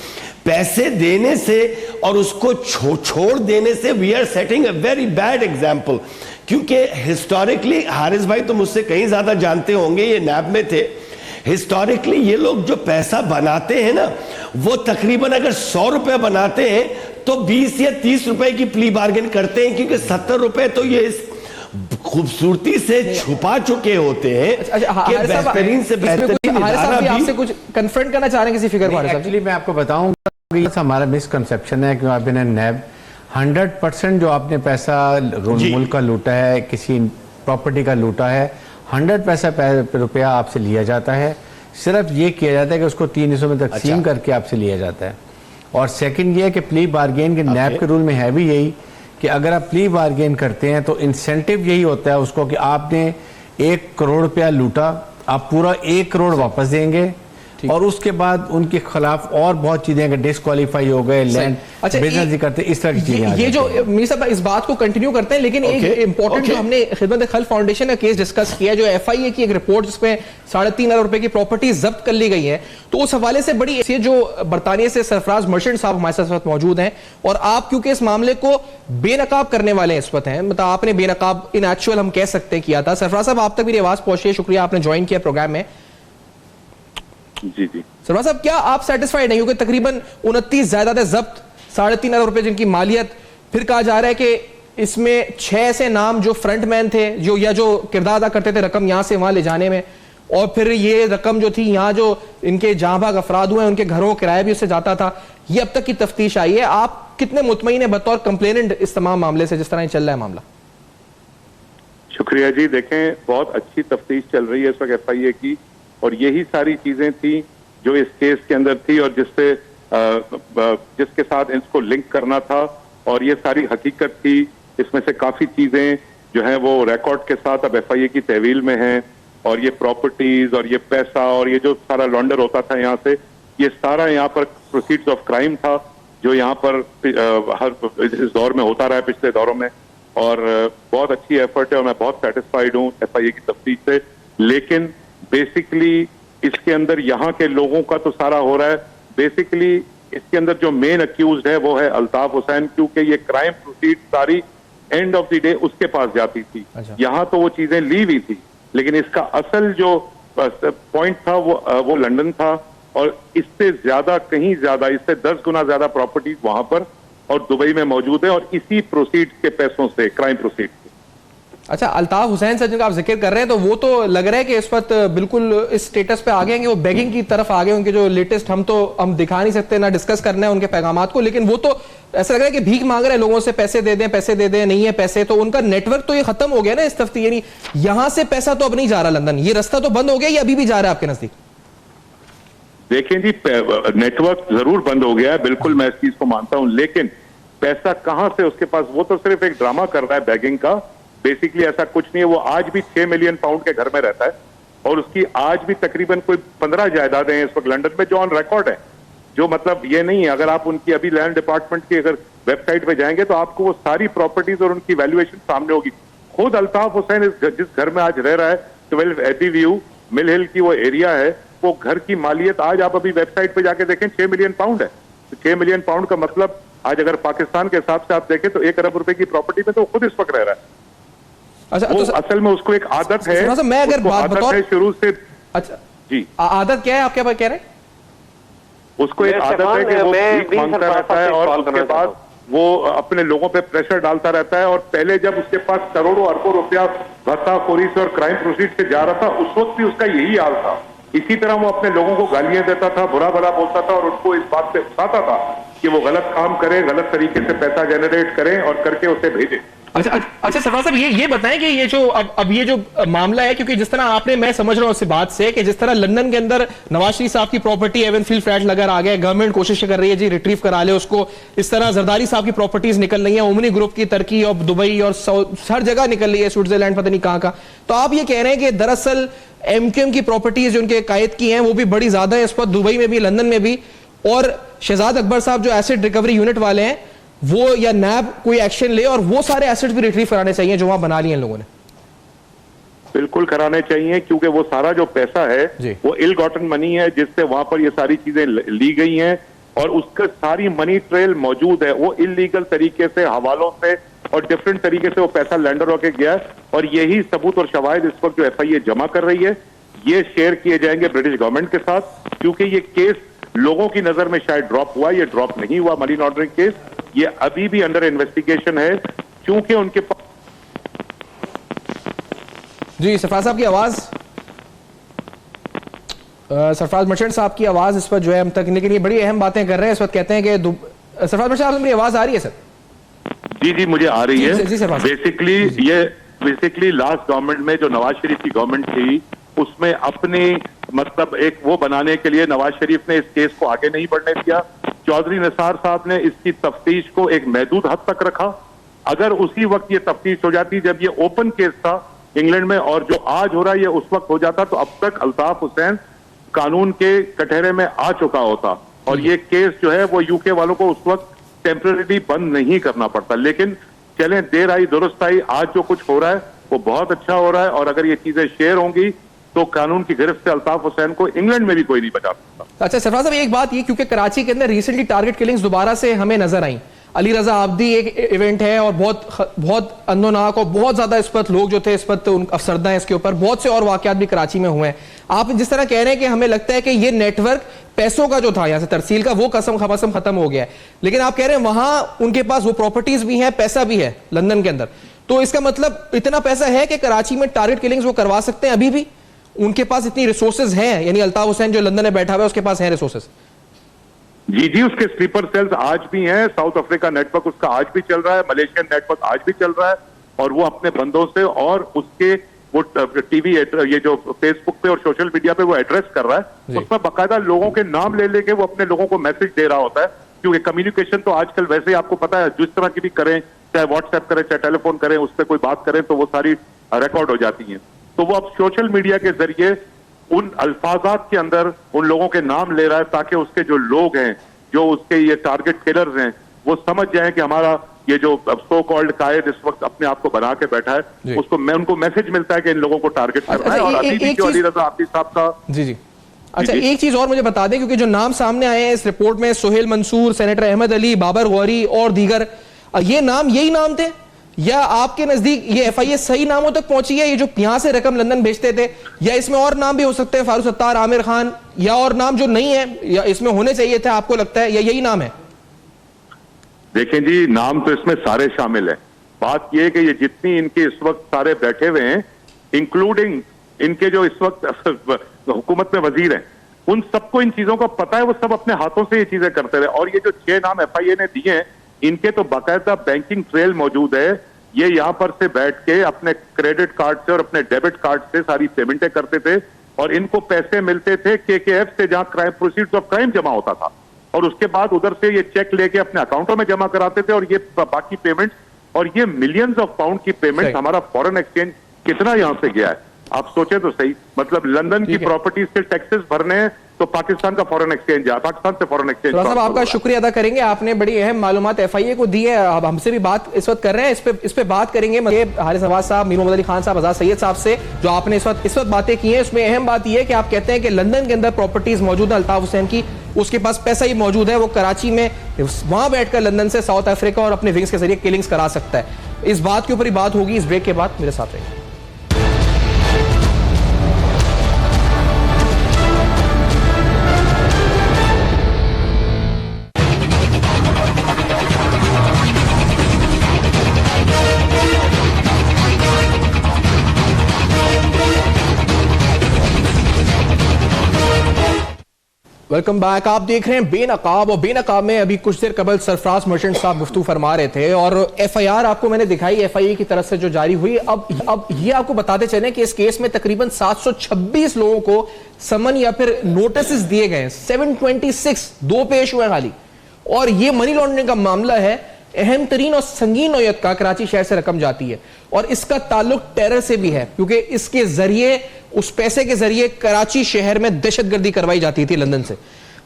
पैसे देने से और उसको छोड़ देने से we are setting a very bad example. क्योंकि हिस्टोरिकली, हारिस भाई तो मुझसे कहीं ज़्यादा जानते होंगे, ये नैब में थे, हिस्टोरिकली ये लोग जो पैसा बनाते हैं ना, वो तकरीबन अगर 100 रुपए बनाते हैं तो 20 या 30 रुपए की प्ली बार्गेन करते हैं, क्योंकि 70 रुपए तो ये इस खूबसूरती से छुपा चुके होते हैं कि बेहतरीन से बेहतरीन आपसे कुछ कन्फ्रंट करना चाह रहे हैं किसी फिगर को? एक्चुअली मैं आपको बताऊंगा, हमारा मिसकंसेप्शन है कि आपने नैब 100% जो आपने पैसा मुल्क का लूटा है, किसी प्रॉपर्टी का लूटा है, 100 रुपया आपसे लिया जाता है। सिर्फ ये किया जाता है कि उसको 3 हिस्सों में तकसीम करके आपसे लिया जाता है। और सेकंड ये है कि प्ली बार्गेन के नैब के रूल में है भी यही कि अगर आप प्ली बार्गेन करते हैं तो इंसेंटिव यही होता है उसको कि आपने 1 करोड़ रुपया लूटा, आप पूरा 1 करोड़ वापस देंगे, और उसके बाद उनके खिलाफ और बहुत चीजें डिस्क्वालीफाई हो गए, लैंड बिजनेस ही करते, इस तरह की चीजें। ये जो मीर साहब इस बात को कंटिन्यू करते हैं, लेकिन एक इंपॉर्टेंट जो हमने खिदमत खल्क फाउंडेशन का केस डिस्कस किया, जो एफआईए की एक रिपोर्ट जिसमें 3.5 अरब रुपए की प्रॉपर्टी जब्त कर ली गई है, तो उस हवाले से बड़ी जो बरतानिया से सरफराज मर्चेंट साहब हमारे साथ मौजूद हैं, और आप क्योंकि इस मामले को बेनकाब करने वाले इस वक्त हैं, मतलब आपने बेनकाब इन एक्चुअल हम कह सकते हैं किया था। सरफराज साहब, आप तक मेरी आवाज पहुंची है, शुक्रिया आपने ज्वाइन किया प्रोग्राम में। जी जी सरफराज साहब, क्या आप सेटिस्फाइड नहीं हो कि तकरीबन 29 जायदादें जब्त, 3.5 अरब रुपए जिनकी मालियत, फिर कहा जा रहा है कि इसमें 6 ऐसे नाम जो फ्रंटमैन थे, जो या जो किरदार अदा करते थे रकम यहां से वहां ले जाने में, और फिर ये रकम जो थी यहाँ जो इनके जहां भाग अफराद हुए उनके घरों किराया भी उससे जाता था, ये अब तक की तफ्तीश आई है। आप कितने मुतमईन है बतौर कंप्लेनेंट इस तमाम मामले से, जिस तरह चल रहा है मामला? शुक्रिया जी। देखें, बहुत अच्छी तफ्तीश चल रही है इस वक्त एफआईए की, और यही सारी चीजें थी जो इस केस के अंदर थी और जिसके साथ इसको लिंक करना था, और ये सारी हकीकत थी। इसमें से काफी चीजें जो हैं वो रिकॉर्ड के साथ अब एफआईए की तहवील में हैं, और ये प्रॉपर्टीज और ये पैसा और ये जो सारा लॉन्डर होता था यहाँ से, ये सारा यहाँ पर प्रोसीड्स ऑफ क्राइम था जो यहाँ पर हर इस दौर में होता रहा है, पिछले दौरों में। और बहुत अच्छी एफर्ट है और मैं बहुत सेटिस्फाइड हूँ एफआईए की तफ्तीश से। लेकिन बेसिकली इसके अंदर यहाँ के लोगों का तो सारा हो रहा है। बेसिकली इसके अंदर जो मेन अक्यूज्ड है वो है अल्ताफ हुसैन, क्योंकि ये क्राइम प्रोसीड सारी एंड ऑफ द डे उसके पास जाती थी। यहाँ तो वो चीजें ली हुई थी, लेकिन इसका असल जो पॉइंट था वो लंदन था, और इससे ज्यादा, कहीं ज्यादा, इससे 10 गुना ज्यादा प्रॉपर्टीज वहां पर और दुबई में मौजूद है, और इसी प्रोसीड के पैसों से, क्राइम प्रोसीड। अच्छा, अल्ताफ हुसैन सर जिनका आप जिक्र कर रहे हैं, तो वो तो लग रहा है कि इस वक्त बिल्कुल इस स्टेटस पे आ गए हैं कि वो बेगिंग की तरफ आ गए। उनके जो लेटेस्ट हम दिखा नहीं सकते, ना डिस्कस करना है उनके पैगामात को, लेकिन वो तो ऐसा लग रहा है कि भीख मांग रहे हैं लोगों से, पैसे दे दें, नहीं है पैसे। तो उनका नेटवर्क तो ये खत्म हो गया ना इस तफ्ती, यानी यहां से पैसा तो अब नहीं जा रहा लंदन, ये रास्ता तो बंद हो गया, ये अभी भी जा रहा है आपके नजदीक? देखें जी, नेटवर्क जरूर बंद हो गया है, बिल्कुल मैं इस चीज को मानता हूं, लेकिन पैसा कहां से उसके पास? वो तो सिर्फ एक ड्रामा कर रहा है बैगिंग का। बेसिकली ऐसा कुछ नहीं है। वो आज भी 6 मिलियन पाउंड के घर में रहता है, और उसकी आज भी तकरीबन कोई 15 जायदादें हैं इस वक्त लंदन में जो ऑन रिकॉर्ड है। जो मतलब ये नहीं है, अगर आप उनकी अभी लैंड डिपार्टमेंट की अगर वेबसाइट पे जाएंगे तो आपको वो सारी प्रॉपर्टीज और उनकी वैल्यूएशन सामने होगी। खुद अल्ताफ हुसैन जिस घर में आज रह रहा है, 12 एबी व्यू मिल हिल की वो एरिया है, वो घर की मालियत आज आप अभी वेबसाइट पे जाके देखें 6 मिलियन पाउंड है। तो 6 मिलियन पाउंड का मतलब आज अगर पाकिस्तान के हिसाब से आप देखें तो 1 अरब रुपए की प्रॉपर्टी में तो खुद इस वक्त रह रहा है। अच्छा, वो तो असल में उसको एक आदत है, मैं अगर बात बताऊं शुरू से। अच्छा जी, आदत क्या है, आप क्या कह रहे हैं? उसको एक आदत है कि वो भीख मांगता रहता है, और उसके बाद वो अपने लोगों पे प्रेशर डालता रहता है। और पहले जब उसके पास करोड़ों अरबों रुपया भत्ताखोरी से और क्राइम प्रोसीड से जा रहा था, उस वक्त भी उसका यही हाल था। इसी तरह वो अपने लोगों को गालियां देता था, बुरा भला बोलता था, और उनको इस बात पे उकसाता था कि वो गलत काम करें, गलत तरीके से पैसा जनरेट करें और करके उसे भेजें। अच्छा सरफराज साहब, ये बताएं कि ये जो अब ये जो मामला है, क्योंकि जिस तरह आपने, मैं समझ रहा हूं इस बात से कि जिस तरह लंदन के अंदर नवाज शरीफ साहब की प्रॉपर्टी एवनफील्ड फ्लैट लगा आ गया, गवर्नमेंट कोशिश कर रही है जी रिट्रीव करा ले उसको, इस तरह जरदारी साहब की प्रॉपर्टीज निकल रही है, ओमनी ग्रुप की तुर्की और दुबई और हर जगह निकल रही है, स्विट्जरलैंड पता नहीं कहां का। तो आप ये कह रहे हैं कि दरअसल एमक्यूएम की प्रॉपर्टीज जो उनके कायद की हैं वो भी बड़ी ज्यादा है इस पर, दुबई में भी, लंदन में भी, और शहजाद अकबर साहब जो एसिड रिकवरी यूनिट वाले हैं वो या नैब कोई एक्शन ले और वो सारे एसेट्स भी रिट्रीव कराने चाहिए जो वहां बना लिए इन लोगों ने? बिल्कुल कराने चाहिए, क्योंकि वो सारा जो पैसा है वो इल गॉटन मनी है, जिससे वहां पर ये सारी चीजें ली गई हैं, और उसका सारी मनी ट्रेल मौजूद है। वो इलीगल तरीके से, हवालों से और डिफरेंट तरीके से वो पैसा लैंडर होके गया है, और यही सबूत और शवाहिद इस वक्त जो FIA जमा कर रही है, ये शेयर किए जाएंगे ब्रिटिश गवर्नमेंट के साथ, क्योंकि ये केस लोगों की नजर में शायद ड्रॉप हुआ, ये ड्रॉप नहीं हुआ मनी लॉन्ड्रिंग केस, ये अभी भी अंडर इन्वेस्टिगेशन है, क्योंकि उनके पास। जी सरफराज साहब की आवाज, सरफराज मर्चेंट साहब की आवाज इस पर जो है हम तक, लेकिन ये बड़ी अहम बातें कर रहे हैं इस वक्त, कहते हैं कि सरफराज मर्चेंट साहब मेरी आवाज आ रही है सर? जी मुझे आ रही है। जी, बेसिकली लास्ट गवर्नमेंट में जो नवाज शरीफ की गवर्नमेंट थी, उसमें अपनी मतलब एक वो बनाने के लिए नवाज शरीफ ने इस केस को आगे नहीं बढ़ने दिया। चौधरी निसार साहब ने इसकी तफ्तीश को एक महदूद हद तक रखा। अगर उसी वक्त ये तफ्तीश हो जाती जब ये ओपन केस था इंग्लैंड में, और जो आज हो रहा है ये उस वक्त हो जाता, तो अब तक अल्ताफ हुसैन कानून के कटहरे में आ चुका होता, और ये केस जो है वो UK वालों को उस वक्त टेम्परेरी बंद नहीं करना पड़ता। लेकिन चलें, देर आई दुरुस्त आई, आज जो कुछ हो रहा है वो बहुत अच्छा हो रहा है, और अगर ये चीजें शेयर होंगी तो कानून की गिरफ्त से अल्ताफ हुसैन को इंग्लैंड में भी कोई नहीं बचा सकता। अच्छा सरफराज साहब, एक बात ये, क्योंकि कराची के अंदर रिसेंटली टारगेट किलिंग्स दोबारा से हमें नजर आई, अली रजा आबदी एक इवेंट है, और बहुत अंदोनाक और बहुत ज्यादा इस पर लोग जो थे इस पर अफसरदा है, इसके ऊपर बहुत से और वाकयात भी कराची में हुए हैं। आप जिस तरह कह रहे हैं कि हमें लगता है कि ये नेटवर्क पैसों का जो था यहाँ से तरसील का, वो कसम खत्म हो गया है, लेकिन आप कह रहे हैं वहां उनके पास वो प्रॉपर्टीज भी हैं, पैसा भी है लंदन के अंदर, तो इसका मतलब इतना पैसा है कि कराची में टारगेट किलिंग्स वो करवा सकते हैं अभी भी? उनके पास इतनी रिसोर्सेज हैं, यानी अल्ताफ हुसैन जो लंदन में बैठा हुआ है उसके पास हैं रिसोर्सेज? जी, उसके स्लीपर सेल्स आज भी हैं, साउथ अफ्रीका नेटवर्क उसका आज भी चल रहा है, मलेशियन नेटवर्क आज भी चल रहा है, और वो अपने बंदों से और उसके वो टीवी ये जो फेसबुक पे और सोशल मीडिया पे वो एड्रेस कर रहा है, उसमें बाकायदा लोगों के नाम ले लेके वो अपने लोगों को मैसेज दे रहा होता है, क्योंकि कम्युनिकेशन तो आजकल वैसे ही आपको पता है, जिस तरह की भी करें, चाहे व्हाट्सएप करें, चाहे टेलीफोन करें, उस पर कोई बात करें तो वो सारी रिकॉर्ड हो जाती है। तो वो अब सोशल मीडिया के जरिए उन अल्फाजात के अंदर उन लोगों के नाम ले रहा है, ताकि उसके जो लोग हैं, जो उसके ये टारगेट किलर्स हैं, वो समझ जाएं कि हमारा ये जो सो कॉल्ड कायद इस वक्त अपने आप को बना के बैठा है, उसको उनको मैसेज मिलता है कि इन लोगों को टारगेट करना है। और अभी भी जो अली रजा हाफिज साहब का जी अच्छा, एक चीज और मुझे बता दें, क्योंकि जो नाम सामने आए हैं इस रिपोर्ट में, सोहेल मंसूर, सेनेटर अहमद अली, बाबर गौरी और दीगर, ये नाम यही नाम थे या आपके नजदीक ये एफआईए सही नामों तक पहुंची है? ये जो यहां से रकम लंदन भेजते थे, या इसमें और नाम भी हो सकते हैं, फारूक सत्तार, आमिर खान, या और नाम जो नहीं है या इसमें होने चाहिए थे, आपको लगता है, या यही नाम है? देखें जी, नाम तो इसमें सारे शामिल है। बात यह कि ये जितनी इनके इस वक्त सारे बैठे हुए हैं, इंक्लूडिंग इनके जो इस वक्त हुकूमत में वजीर हैं, उन सबको इन चीजों का पता है, वो सब अपने हाथों से ये चीजें करते रहे। और ये जो 6 नाम एफआईए ने दिए हैं, इनके तो बाकायदा बैंकिंग ट्रेल मौजूद है। ये यहां पर से बैठ के अपने क्रेडिट कार्ड से और अपने डेबिट कार्ड से सारी पेमेंटें करते थे, और इनको पैसे मिलते थे केकेएफ से, जहां क्राइम प्रोसीड्स ऑफ क्राइम जमा होता था, और उसके बाद उधर से ये चेक लेके अपने अकाउंटों में जमा कराते थे, और ये बाकी पेमेंट, और ये मिलियंस ऑफ पाउंड की पेमेंट, हमारा फॉरेन एक्सचेंज कितना यहां से गया है आप सोचे तो सही। मतलब लंदन की प्रॉपर्टीज के टैक्सेस भरने हैं तो पाकिस्तान का फॉरेन एक्सचेंज जाए, पाकिस्तान से फॉरेन एक्सचेंज। साहब आपका शुक्रिया अदा करेंगे, आपने बड़ी अहम मालूमात एफआईए को दी है। अब हमसे भी बात इस वक्त कर रहे हैं, इस पे बात करेंगे हारिस नवाज साहब, मीर मोहम्मद अली खान साहब, आजाद सैयद साहब से, जो आपने इस वक्त बातें की हैं। उसमें अहम बात यह है कि आप कहते हैं कि लंदन के अंदर प्रॉपर्टीज मौजूद है अल्ताफ हुसैन की, उसके पास पैसा ही मौजूद है, वो कराची में वहां बैठकर लंदन से साउथ अफ्रीका और अपने विंग्स के जरिए किलिंग्स करा सकता है। इस बात के ऊपर ही बात होगी इस ब्रेक के बाद, मेरे साथ रहिए। Welcome back. आप देख रहे हैं बेनकाब, और बेनकाब में अभी कुछ देर कबल सरफराज मर्चेंट साहब गुफ्तगू फरमा रहे थे, और एफआईआर आपको मैंने दिखाई एफआईए की तरफ से जो जारी हुई। अब ये आपको बताते चलें कि इस केस में तकरीबन 726 लोगों को समन या फिर नोटिस दिए गए हैं, 726 दो पेश हुए खाली, और ये मनी लॉन्ड्रिंग का मामला है, अहम तरीन और संगीन नौयत का। कराची शहर से रकम जाती है और इसका ताल्लुक टेरर से भी है, क्योंकि इसके जरिए, उस पैसे के जरिए कराची शहर में दहशतगर्दी करवाई जाती थी लंदन से।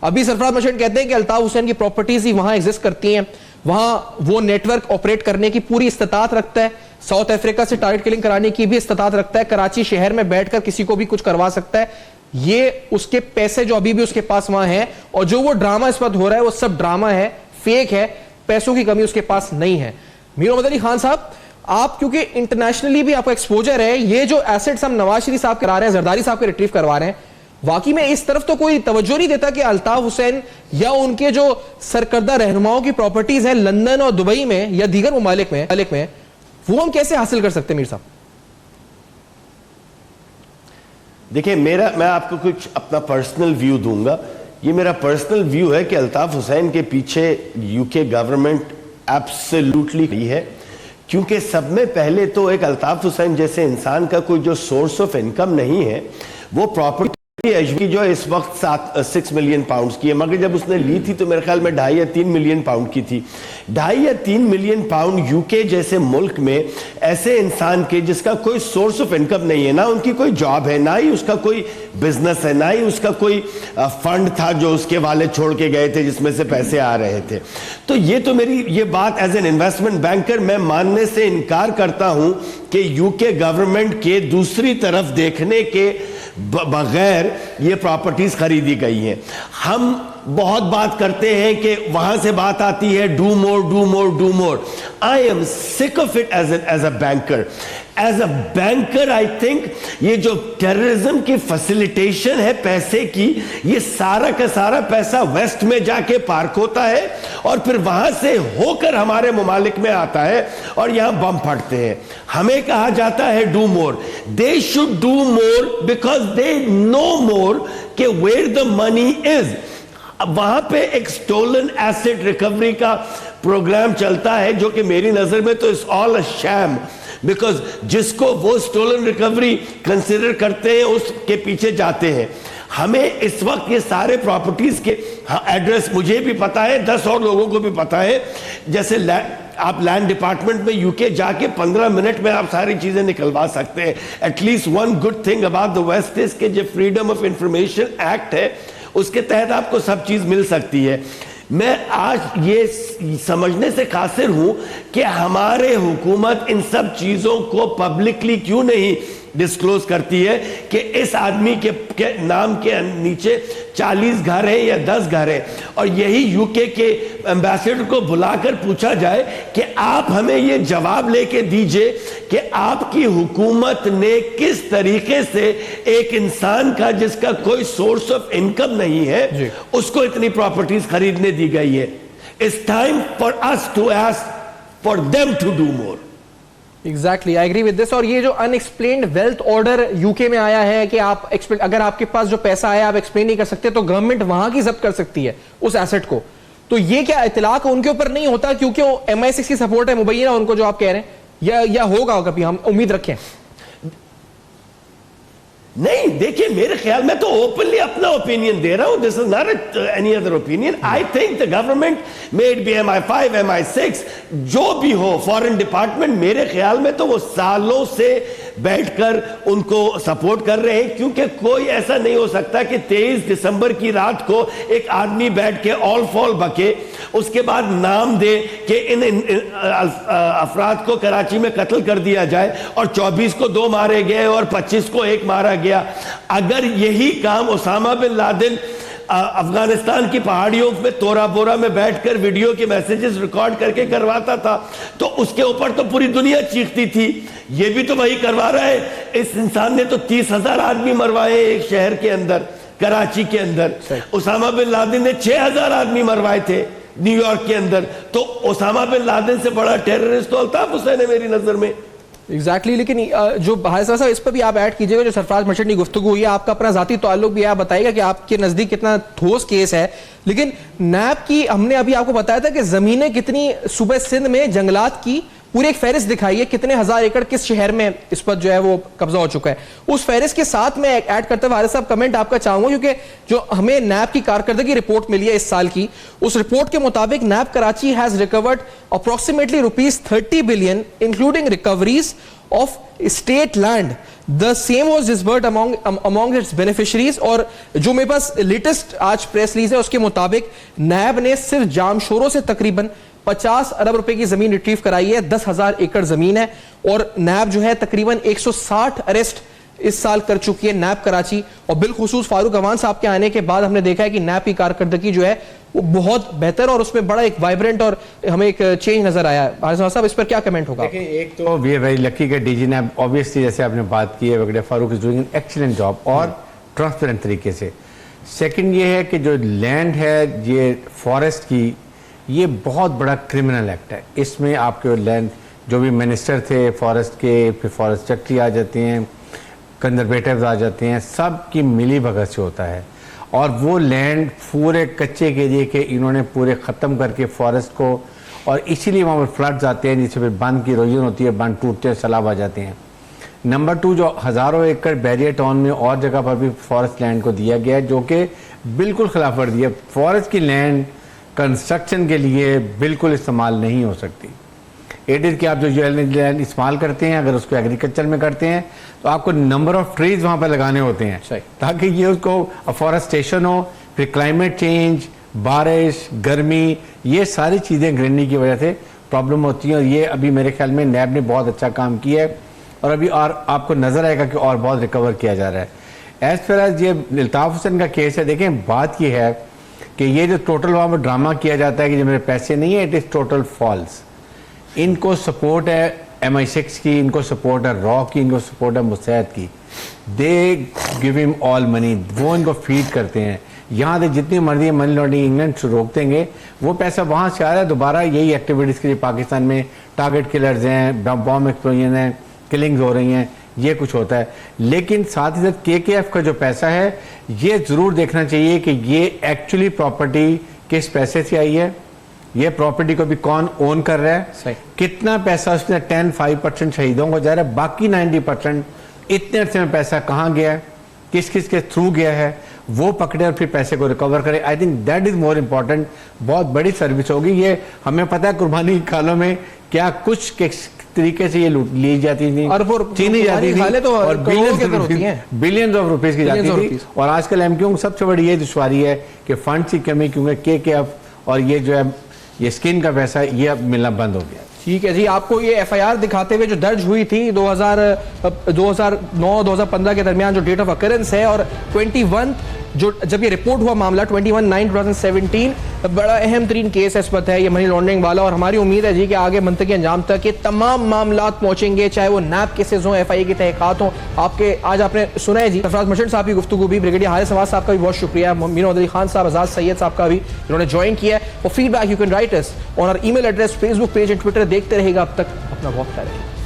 अभी सरफराज मर्चेंट कहते हैं कि अल्ताफ हुसैन की प्रॉपर्टीज ही वहां एग्जिस्ट करती हैं, वहां वो नेटवर्क ऑपरेट करने की पूरी इस्तात रखता है, साउथ अफ्रीका से टारगेट किलिंग कराने की भी इस्तात रखता है, कराची शहर में बैठकर किसी को भी कुछ करवा सकता है। ये उसके पैसे जो अभी भी उसके पास वहां है, और जो वो ड्रामा इस वक्त हो रहा है वो सब ड्रामा है, फेक है, पैसों की कमी उसके पास नहीं है। मीर मोहम्मद अली खान साहब, आप क्योंकि इंटरनेशनली भी आपका एक्सपोजर है, ये जो एसेट्स हम नवाज शरीफ साहब करा रहे हैं, जरदारी साहब के रिट्रीव करवा रहे हैं, वाकई में इस तरफ तो कोई तवज्जो नहीं देता कि अल्ताफ हुसैन या उनके जो सरकर्दा रहनुमाओं की प्रॉपर्टीज है लंदन और दुबई में या दीगर ममालिक में, वो हम कैसे हासिल कर सकते हैं? मीर साहब देखिए, मैं आपको कुछ अपना पर्सनल व्यू दूंगा। ये मेरा पर्सनल व्यू है कि अल्ताफ हुसैन के पीछे यूके गवर्नमेंट एब्सोल्युटली है, क्योंकि सब में पहले तो एक अल्ताफ हुसैन जैसे इंसान का कोई जो सोर्स ऑफ इनकम नहीं है, वो प्रॉपर्टी की जो इस वक्त 6 मिलियन पाउंड्स की है, मगर जब उसने ली थी तो मेरे ख्याल में 2.5 या 3 मिलियन पाउंड की थी। 2.5 या 3 मिलियन पाउंड यूके जैसे मुल्क में ऐसे इंसान के जिसका कोई सोर्स ऑफ इनकम नहीं है, ना उनकी कोई जॉब है, ना ही उसका कोई बिजनेस है, ना ही उसका कोई फंड था जो उसके वाले छोड़ के गए थे जिसमें से पैसे आ रहे थे। तो ये तो मेरी ये बात एज एन इन्वेस्टमेंट बैंकर मैं मानने से इनकार करता हूं कि यूके गवर्नमेंट के दूसरी तरफ देखने के बगैर ये प्रॉपर्टीज खरीदी गई हैं। हम बहुत बात करते हैं कि वहां से बात आती है do more do more do more. I am sick of it as a banker. As a banker I think ये जो टेररिज्म की फैसिलिटेशन है पैसे की, ये सारा का सारा पैसा वेस्ट में जाके पार्क होता है और फिर वहां से होकर हमारे मुमालिक में आता है और यहां बम फटते हैं। हमें कहा जाता है do more, they should do more because they know more कि वेयर द मनी इज। वहां पे एक स्टोलन एसेट रिकवरी का प्रोग्राम चलता है जो कि मेरी नजर में तो it's all a sham, because जिसको वो स्टोलन रिकवरी कंसिडर करते हैं उसके पीछे जाते हैं। हमें इस वक्त ये सारे प्रॉपर्टीज के एड्रेस मुझे भी पता है, 10 और लोगों को भी पता है। जैसे आप लैंड डिपार्टमेंट में यूके जाके 15 मिनट में आप सारी चीजें निकलवा सकते हैं। At least one good thing about the west is के जो फ्रीडम ऑफ इंफॉर्मेशन एक्ट है उसके तहत आपको सब चीज मिल सकती है। मैं आज ये समझने से कासिर हूं कि हमारे हुकूमत इन सब चीजों को पब्लिकली क्यों नहीं डिस्क्लोज करती है कि इस आदमी के नाम के नीचे 40 घर है या 10 घर है, और यही यूके के एम्बेसडर को बुलाकर पूछा जाए कि आप हमें ये जवाब लेके दीजिए कि आपकी हुकूमत ने किस तरीके से एक इंसान का जिसका कोई सोर्स ऑफ इनकम नहीं है उसको इतनी प्रॉपर्टीज खरीदने दी गई है। It's time for us to ask for them to do more. Exactly, I agree with this. और ये जो अनएक्सप्लेन्ड वेल्थ ऑर्डर यूके में आया है कि आप अगर आपके पास जो पैसा आया आप एक्सप्लेन नहीं कर सकते तो गवर्नमेंट वहां की जब्त कर सकती है उस एसेट को, तो ये क्या इतलाक उनके ऊपर नहीं होता क्योंकि वो MI6 की सपोर्ट है मुबैना उनको जो आप कह रहे हैं, या होगा कभी, हम उम्मीद रखें? नहीं, देखिए मेरे ख्याल में तो ओपनली अपना ओपिनियन दे रहा हूं, this is not any other opinion. I think the government may it be MI5 MI6 जो भी हो, फॉरेन डिपार्टमेंट, मेरे ख्याल में तो वो सालों से बैठकर उनको सपोर्ट कर रहे हैं, क्योंकि कोई ऐसा नहीं हो सकता कि 23 दिसंबर की रात को एक आदमी बैठ के ऑल फॉल बके, उसके बाद नाम दे कि इन अफराद को कराची में कत्ल कर दिया जाए और 24 को 2 मारे गए और 25 को 1 मारा गया। अगर यही काम ओसामा बिन लादेन अफगानिस्तान की पहाड़ियों में तोरा बोरा में बैठकर वीडियो के मैसेजेस रिकॉर्ड करके करवाता था तो उसके ऊपर तो पूरी दुनिया चीखती थी। ये भी तो वही करवा रहा है। इस इंसान ने तो 30,000 आदमी मरवाए एक शहर के अंदर, कराची के अंदर। ओसामा बिन लादेन ने 6,000 आदमी मरवाए थे न्यूयॉर्क के अंदर। तो ओसामा बिन लादेन से बड़ा टेररिस्ट तो अल्ताफ हुसैन है मेरी नजर में। एग्जैक्टली लेकिन जो हारिस साहब इस पर भी आप ऐड कीजिएगा, जो सरफराज मर्चेंट की गुफ्तगू हुई है, आपका अपना जाती ताल्लुक भी आप बताइएगा कि आपके नजदीक कितना ठोस केस है। लेकिन नैब की हमने अभी आपको बताया था कि जमीनें कितनी सूबे सिंध में जंगलात की पूरी एक फहरिस्त दिखाई है, कितने हजार एकड़ किस शहर में इस पर जो है वो कब्जा हो चुका है। उस फहरिस्त के साथ मैं ऐड करते हुए हारिस साहब कमेंट आपका चाहूंगा, क्योंकि जो हमें नैब की कारकर्दगी रिपोर्ट मिली है इस साल की, उस रिपोर्ट के मुताबिक NAB Karachi has recovered approximately ₹30 billion including recoveries of state land. The same was disbursed among its beneficiaries। और जो मेरे पास लेटेस्ट आज प्रेस रिलीज है उसके मुताबिक नैब ने सिर्फ जामशोरों से तकरीबन 50 अरब रुपए की जमीन रिट्रीव कराई है। 10,000 एकड़ जमीन है और नैब जो है तकरीबन 160 अरेस्ट इस साल कर चुकी है नैब कराची। और बिलखुसूस फारूक अवान साहब के आने के बाद हमने देखा है कि नैब की कारकर्दगी जो है वो बहुत बेहतर और उसमें बड़ा एक वाइब्रेंट और हमें एक चेंज नजर आया है। हारिस साहब इस पर क्या कमेंट होगा? देखिए, एक तो वी आर वेरी लकी कि डीजी नैब ऑब्वियसली जैसे आपने बात की है वगैरह Farooq is doing an excellent job और ट्रांसपेरेंट तरीके से। सेकंड ये है कि जो लैंड है ये फॉरेस्ट की, ये बहुत बड़ा क्रिमिनल एक्ट है। इसमें आपके लैंड जो भी मिनिस्टर थे फॉरेस्ट के, फिर फॉरेस्ट सेक्रेटरी आ जाते हैं, कंजर्वेटिव्स आ जाते हैं, सब की मिली भगत से होता है। और वो लैंड पूरे कच्चे एरिए के इन्होंने पूरे ख़त्म करके फॉरेस्ट को, और इसीलिए वहाँ पर फ्लड्स आते हैं जिससे फिर बंद की इरोजन होती है, बंद टूटते हैं, सैलाब आ जाते हैं। नंबर 2, जो हज़ारों एकड़ बैरियर टाउन में और जगह पर भी फॉरेस्ट लैंड को दिया गया है जो कि बिल्कुल खिलाफ वर्जी है। फॉरेस्ट की लैंड कंस्ट्रक्शन के लिए बिल्कुल इस्तेमाल नहीं हो सकती। इट इज़ कि आप जो लैंड इस्तेमाल करते हैं अगर उसको एग्रीकल्चर में करते हैं तो आपको नंबर ऑफ ट्रीज वहाँ पर लगाने होते हैं ताकि ये उसको अफॉरेस्टेशन हो। फिर क्लाइमेट चेंज, बारिश, गर्मी, ये सारी चीज़ें ग्रीनरी की वजह से प्रॉब्लम होती हैं। और ये अभी मेरे ख्याल में नैब ने बहुत अच्छा काम किया है और अभी और आपको नज़र आएगा कि और बहुत रिकवर किया जा रहा है। एज फार एज ये अल्ताफ हुसैन का केस है, देखें बात यह है कि ये जो टोटल वहाँ पर ड्रामा किया जाता है कि जो मेरे पैसे नहीं है, इट इज़ टोटल फॉल्स। इनको सपोर्ट है MI6 की, इनको सपोर्ट है रॉ की, इनको सपोर्ट है मुस्तैद की। They give him all money, वो इनको फीड करते हैं। यहाँ से जितनी मर्जी मनी लॉन्ड्रिंग इंग्लैंड से रोकते हैं वो पैसा वहाँ से आ रहा है दोबारा यही एक्टिविटीज़ के लिए। पाकिस्तान में टारगेट किलर्स हैं, बॉम्ब एक्सप्लोजन हैं, किलिंग्स हो रही हैं, ये कुछ होता है। लेकिन साथ ही साथ KKF का जो पैसा है ये ज़रूर देखना चाहिए कि ये एक्चुअली प्रॉपर्टी किस पैसे से आई है, ये प्रॉपर्टी को भी कौन ओन कर रहा है, कितना पैसा उसने 10-5% शहीदों को जा रहा है, बाकी 90% इतने अरसे में पैसा कहाँ गया है, किस किस के थ्रू गया है, वो पकड़े और फिर पैसे को रिकवर करे। I think that is more important. बहुत बड़ी सर्विस होगी ये। हमें पता है कुर्बानी की खालों में क्या कुछ किस तरीके से ये लूट ली जाती थी और छीनी जाती थी तो और बिलियंस ऑफ रुपीज की जाती थी। और आजकल MQ सबसे बड़ी ये दुश्वारी है कि फंड की कमी, क्योंकि KKF और ये जो है ये स्किन का पैसा ये अब मिलना बंद हो गया। ठीक है जी, आपको ये एफआईआर दिखाते हुए जो दर्ज हुई थी 2009-2015 के दरमियान जो डेट ऑफ अकरेंस है, और 21 जो जब ये रिपोर्ट हुआ मामला 21/9/2017, बड़ा अहम तरीन केस इस वक्त है ये मनी लॉन्ड्रिंग वाला। और हमारी उम्मीद है जी कि आगे मंतकी अंजाम तक ये तमाम मामला पहुंचेंगे, चाहे वो नैब केसेस हों, एफआईए की तहकीकात हों। आपके आज आपने सुना है जी सरफराज मर्चेंट साहब की गुफ्तगू भी, ब्रिगेडियर हारिस नवाज साहब का भी बहुत शुक्रिया, मीनू अदली खान साहब, आजाद सैयद साहब का भी इन्होंने ज्वाइन किया है। और feedback you can write us on our email address, Facebook page and Twitter. देखते रहेगा, अब तक अपना बहुत ख्याल रखिए।